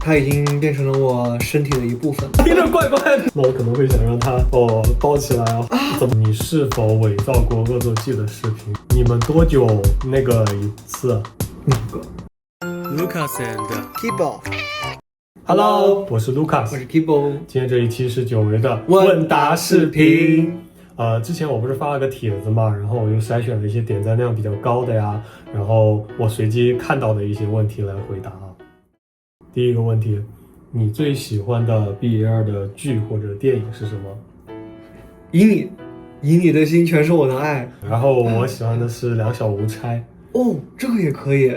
它已经变成了我身体的一部分。听着怪怪的，那我可能会想让它包起来哦。怎么？你是否伪造过恶作剧的视频？你们多久那个一次？哪个 Lucas and Kibo。Hello， 我是 Lucas， 我是 Kibo。今天这一期是久违的问答视频。之前我不是发了个帖子嘛，然后我又筛选了一些点赞量比较高的呀，然后我随机看到的一些问题来回答啊。第一个问题，你最喜欢的 BL 的剧或者电影是什么？以你的心全是我的爱。然后我喜欢的是两小无猜。哦，这个也可以。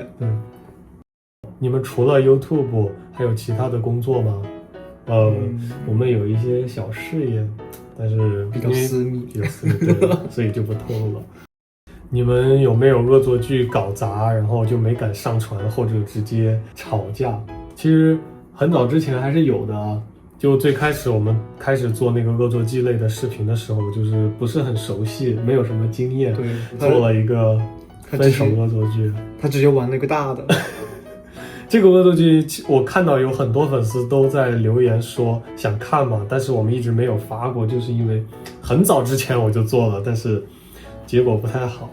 你们除了 YouTube 还有其他的工作吗？我们有一些小事业，但是比较私密，对，所以就不透露了。你们有没有恶作剧搞砸，然后就没敢上传，或者直接吵架？其实很早之前还是有的啊。就最开始我们开始做那个恶作剧类的视频的时候，就是不是很熟悉，没有什么经验，对，做了一个分手恶作剧。他直接玩了个大的。这个恶作剧我看到有很多粉丝都在留言说想看嘛，但是我们一直没有发过，就是因为很早之前我就做了，但是结果不太好，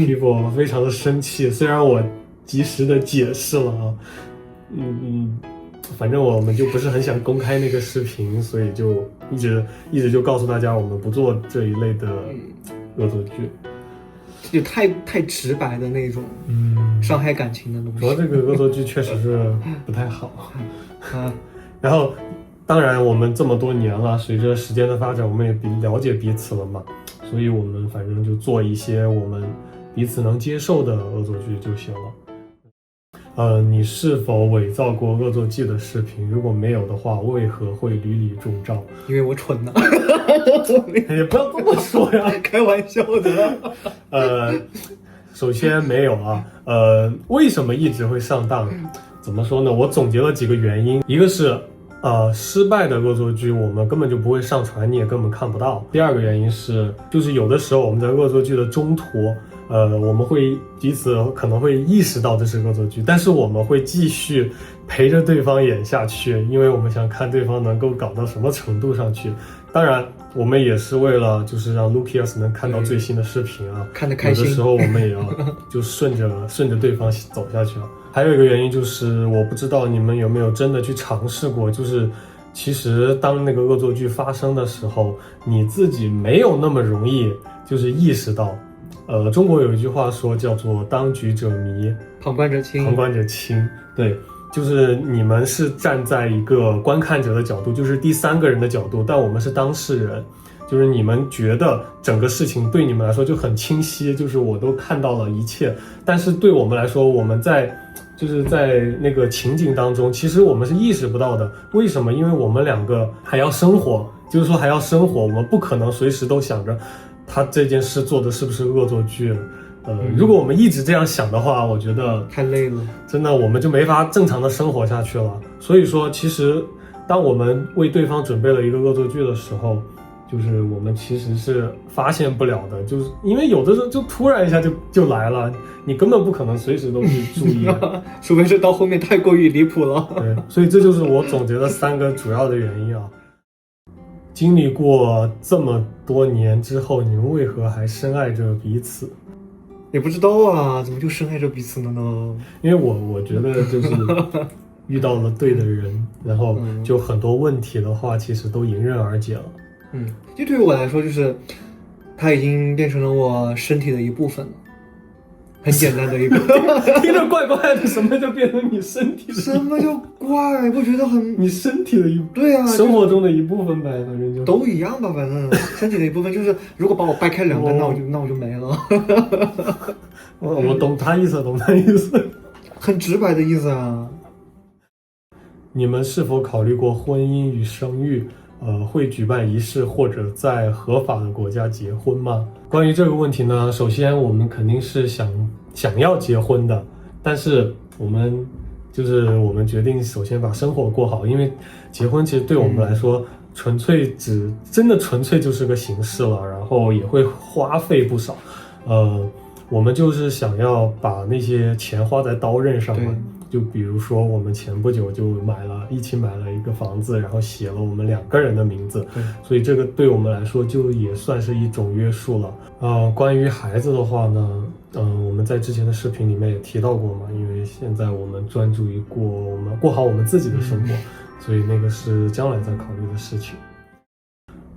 结果非常的生气。虽然我及时的解释了啊，反正我们就不是很想公开那个视频，所以就一直就告诉大家我们不做这一类的恶作剧。就太直白的那种，伤害感情的东西。主要这个恶作剧确实是不太好。然后，当然我们这么多年了，随着时间的发展，我们也了解彼此了嘛，所以我们反正就做一些我们彼此能接受的恶作剧就行了。你是否伪造过恶作剧的视频？如果没有的话，为何会屡屡中招？因为我蠢呢。也不要这么说呀，开玩笑的。首先没有啊。为什么一直会上当？怎么说呢？我总结了几个原因，一个是失败的恶作剧我们根本就不会上传，你也根本看不到。第二个原因是，就是有的时候我们在恶作剧的中途，我们会彼此可能会意识到这是恶作剧，但是我们会继续陪着对方演下去，因为我们想看对方能够搞到什么程度上去。当然我们也是为了就是让 Lucas 能看到最新的视频啊，看得开心。有的时候我们也要就顺着对方走下去啊。还有一个原因就是我不知道你们有没有真的去尝试过，就是其实当那个恶作剧发生的时候，你自己没有那么容易就是意识到。中国有一句话说叫做当局者迷，旁观者清。旁观者清，对，就是你们是站在一个观看者的角度，就是第三个人的角度，但我们是当事人，就是你们觉得整个事情对你们来说就很清晰，就是我都看到了一切，但是对我们来说，我们在那个情景当中，其实我们是意识不到的。为什么？因为我们两个还要生活，就是说还要生活，我们不可能随时都想着他这件事做的是不是恶作剧。如果我们一直这样想的话，我觉得太累了，真的我们就没法正常的生活下去了。所以说其实当我们为对方准备了一个恶作剧的时候，就是我们其实是发现不了的，就是因为有的时候就突然一下就来了，你根本不可能随时都去注意。除非是到后面太过于离谱了。对，所以这就是我总结的3个主要的原因啊。经历过这么多年之后，你们为何还深爱着彼此？也不知道啊，怎么就深爱着彼此了呢？因为我觉得就是遇到了对的人，然后就很多问题的话，其实都迎刃而解了。就对于我来说，就是它已经变成了我身体的一部分了。很简单的一个。听着怪怪的，什么就变成你身体的？什么就怪？不觉得很你身体的一部分？对啊，生活中的一部分呗，反正就都一样吧，反正身体的一部分就是，如果把我掰开2个，那我就没了。我懂他意思，很直白的意思啊。你们是否考虑过婚姻与生育？会举办仪式或者在合法的国家结婚吗？关于这个问题呢，首先我们肯定是想要结婚的，但是我们决定首先把生活过好，因为结婚其实对我们来说，真的纯粹就是个形式了，然后也会花费不少。我们就是想要把那些钱花在刀刃上嘛，就比如说我们前不久就一起买了一个房子，然后写了我们2个人的名字，所以这个对我们来说就也算是一种约束了。关于孩子的话呢，我们在之前的视频里面也提到过嘛，因为现在我们专注于过好我们自己的生活，所以那个是将来在考虑的事情。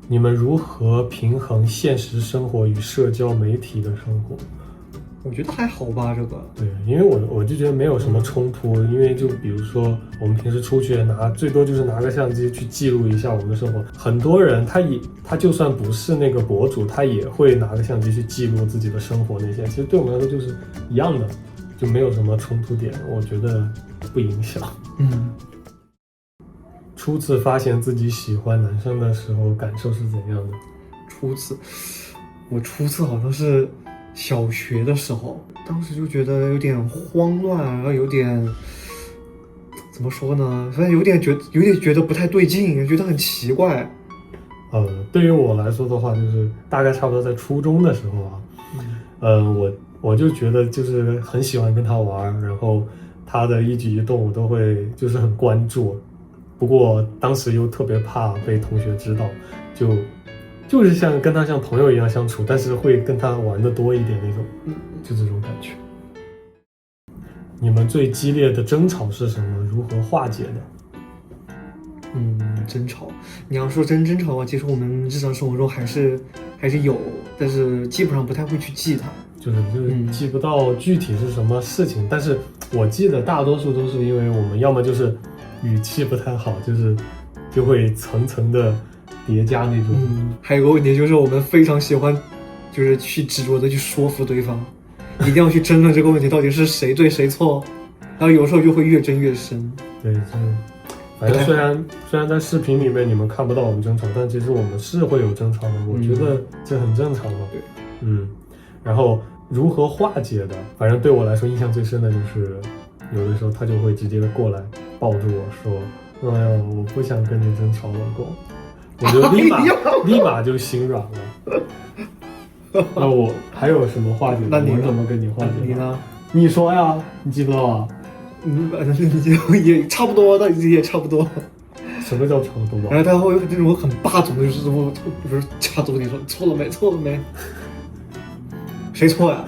你们如何平衡现实生活与社交媒体的生活？我觉得还好吧，这个。对，因为我就觉得没有什么冲突，因为就比如说我们平时出去最多就是拿个相机去记录一下我们的生活。很多人他就算不是那个博主，他也会拿个相机去记录自己的生活那些，其实对我们来说就是一样的，就没有什么冲突点，我觉得不影响。初次发现自己喜欢男生的时候，感受是怎样的？我初次好像是小学的时候，当时就觉得有点慌乱，然后有点怎么说呢？反正有点觉得不太对劲，觉得很奇怪。对于我来说的话，就是大概差不多在初中的时候啊，我就觉得就是很喜欢跟他玩，然后他的一举一动我都会就是很关注。不过当时又特别怕被同学知道，就是跟他像朋友一样相处，但是会跟他玩的多一点那种，就这种感觉。你们最激烈的争吵是什么？如何化解的？争吵，你要说争吵的话，其实我们日常生活中还是有，但是基本上不太会去记它。就是记不到具体是什么事情，但是我记得大多数都是因为我们要么就是语气不太好，就会层层的叠加那种。还有个问题就是我们非常喜欢，就是去执着的去说服对方，一定要去争论这个问题到底是谁对谁错，然后有时候就会越争越深。对，反正虽然在视频里面你们看不到我们争吵，但其实我们是会有争吵的，我觉得这很正常嘛。对，然后如何化解的？反正对我来说印象最深的就是有的时候他就会直接过来抱住我说：“哎呀，我不想跟你争吵，老公。”我就立马就心软了。那我还有什么化解？那你我怎么跟你化解？你呢？你说呀，你记不到啊？也差不多，也差不多。什么叫差不多？然后他会那种很霸总的，就是我掐住你说错了没？谁错呀？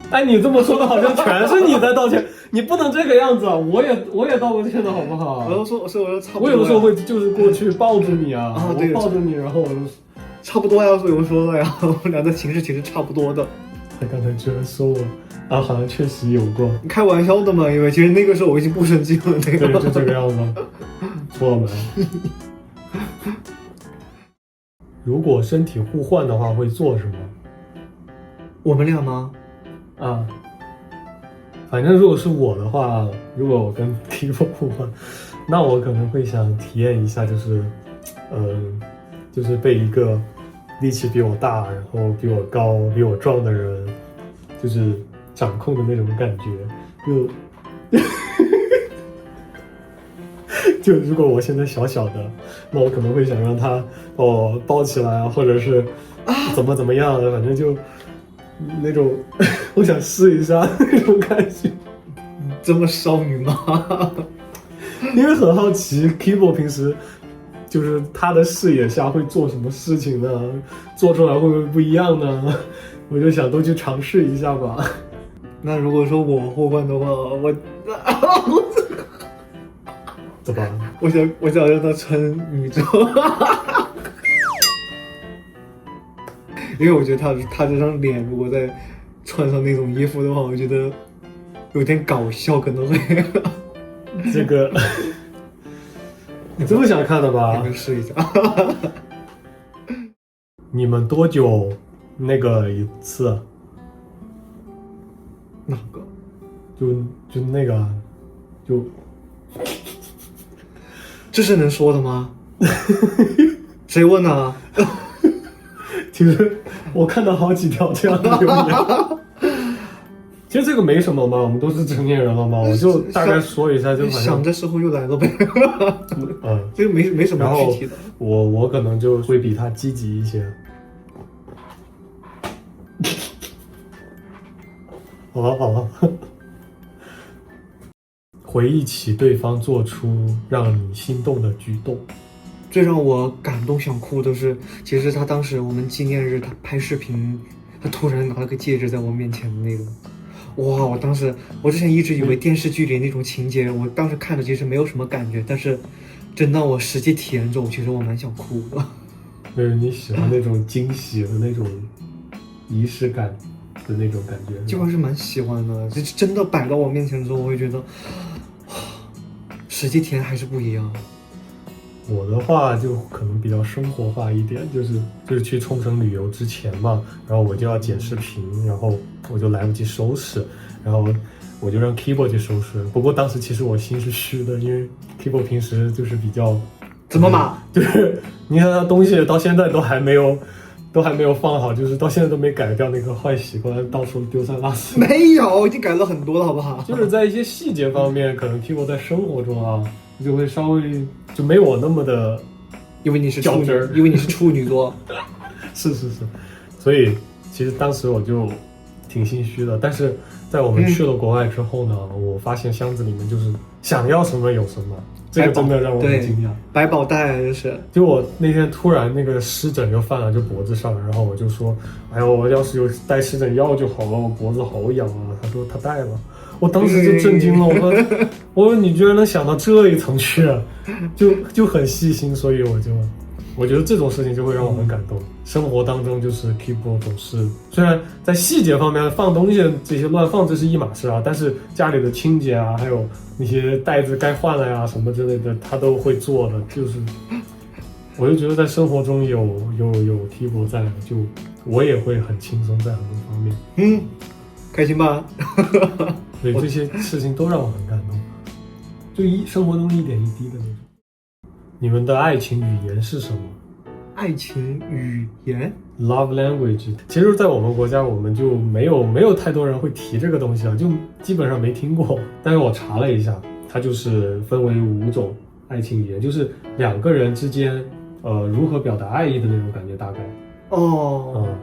哎，你这么说的好像全是你在道歉，你不能这个样子啊！我也道过歉的好不好？我说差不多。我有的时候会就是过去抱住你啊，对，我抱住你，然后我就差不多呀，所以我说了呀，我们俩的情绪其实差不多的。他刚才居然说我啊，好像确实有过。你开玩笑的嘛，因为其实那个时候我已经不生气了，那个。对，就这个样子。错了没？如果身体互换的话，会做什么？我们俩吗？反正如果是我的话，如果我跟 Kibo 互换，那我可能会想体验一下，就是被一个力气比我大，然后比我高、比我壮的人，就是掌控的那种感觉。就如果我现在小小的，那我可能会想让他把我抱起来啊，或者是怎么样的，反正就那种我想试一下那种感觉。这么少女吗？因为很好奇 Kibo 平时就是他的视野下会做什么事情呢？做出来会不会不一样呢？我就想都去尝试一下吧。那如果说我互换的话，怎么？我想让他穿女装。因为我觉得他这张脸如果再穿上那种衣服的话，我觉得有点搞笑，可能会。这个你这么想看的吧？你们试一下。你们多久那个一次？哪个？就那个，就这是能说的吗？谁问的？其实我看到好几条这样的留言。其实这个没什么嘛，我们都是成年人了嘛，我就大概说一下，就反正想这时候又来了呗。这个没什么具体的。我可能就会比他积极一些。好了，回忆起对方做出让你心动的举动。最让我感动想哭的是，其实他当时我们纪念日他拍视频，他突然拿了个戒指在我面前的那个，哇！我之前一直以为电视剧里那种情节，我当时看着其实没有什么感觉，但是真当我实际体验之后，其实我蛮想哭的。就是你喜欢那种惊喜的那种仪式感的那种感觉，这块是蛮喜欢的，就真的摆到我面前之后，我会觉得，实际体验还是不一样。我的话就可能比较生活化一点，就是去冲绳旅游之前嘛，然后我就要剪视频，然后我就来不及收拾，然后我就让 Kibo 去收拾。不过当时其实我心是虚的，因为 Kibo 平时就是比较怎么嘛？就是你看他东西到现在都还没有放好，就是到现在都没改掉那个坏习惯，到处丢三落四。没有，已经改了很多了，好不好？就是在一些细节方面，可能 Kibo 在生活中啊，就会稍微就没我那么的，因为你是处女较真儿，因为你是处女座。是，所以其实当时我就挺心虚的。但是在我们去了国外之后呢，我发现箱子里面就是想要什么有什么，这个真的让我很惊讶。百宝袋就是，就我那天突然那个湿疹又犯了，就脖子上，然后我就说，哎呦，我要是有带湿疹药就好了，我脖子好痒啊。他说他带了。我当时就震惊了，我说你居然能想到这一层去，就很细心，所以我觉得这种事情就会让我很感动。生活当中就是 Kibo 总是，虽然在细节方面放东西这些乱放这是一码事啊，但是家里的清洁啊，还有那些袋子该换了呀什么之类的，他都会做的。就是我就觉得在生活中有 Kibo 在，就我也会很轻松在很多方面。开心吧？对，这些事情都让我很感动，就生活中一点一滴的那种。你们的爱情语言是什么？爱情语言 Love language。其实，在我们国家，我们就没有太多人会提这个东西啊，就基本上没听过。但是我查了一下，它就是分为5种爱情语言，就是2个人之间，如何表达爱意的那种感觉，大概。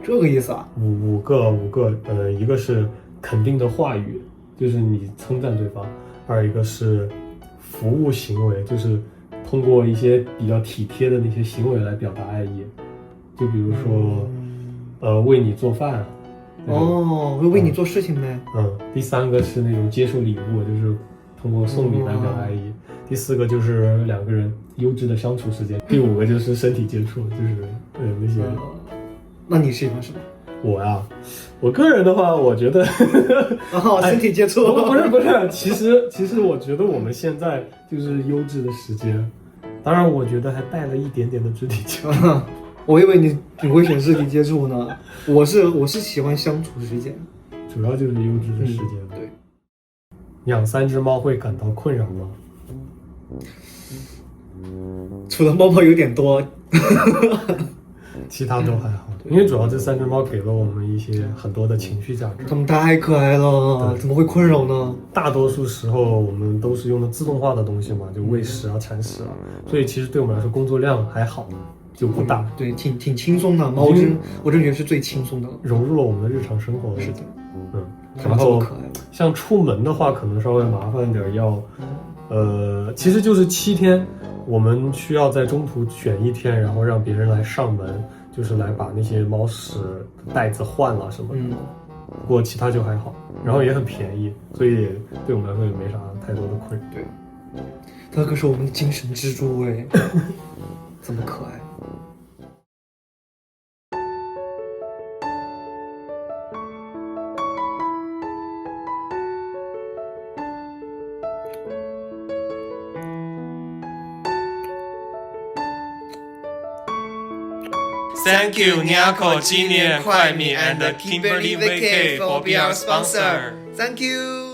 这个意思啊。五个，一个是肯定的话语，就是你称赞对方；一个是服务行为，就是通过一些比较体贴的那些行为来表达爱意，就比如说，为你做饭。会为你做事情呗。第3个是那种接受礼物，就是通过送礼来表达爱意。第4个就是2个人优质的相处时间。第5个就是身体接触，就是那些。那你喜欢什么？我呀，我个人的话，我觉得身体接触。不是，其实我觉得我们现在就是优质的时间，当然我觉得还带了一点点的肢体接触。我以为你会选肢体接触呢。我是喜欢相处时间，主要就是优质的时间。对。养3只猫会感到困扰吗？除了猫猫有点多。其他都还好，因为主要这3只猫给了我们一些很多的情绪价值。它们太可爱了，怎么会困扰呢？大多数时候我们都是用的自动化的东西嘛，就喂食啊、铲屎啊，所以其实对我们来说工作量还好，就不大。对，挺轻松的。猫真，我真觉得是最轻松的，融入了我们的日常生活。是的，然后像出门的话，可能稍微麻烦点，其实就是7天。我们需要在中途选1天，然后让别人来上门，就是来把那些猫屎袋子换了什么的。不过其他就还好，然后也很便宜，所以对我们来说也没啥太多的困扰。对，它可是我们的精神支柱哎，这么可爱。Thank you, Nyako, 纪念快米 and Kimberly VK for being our sponsor. Thank you.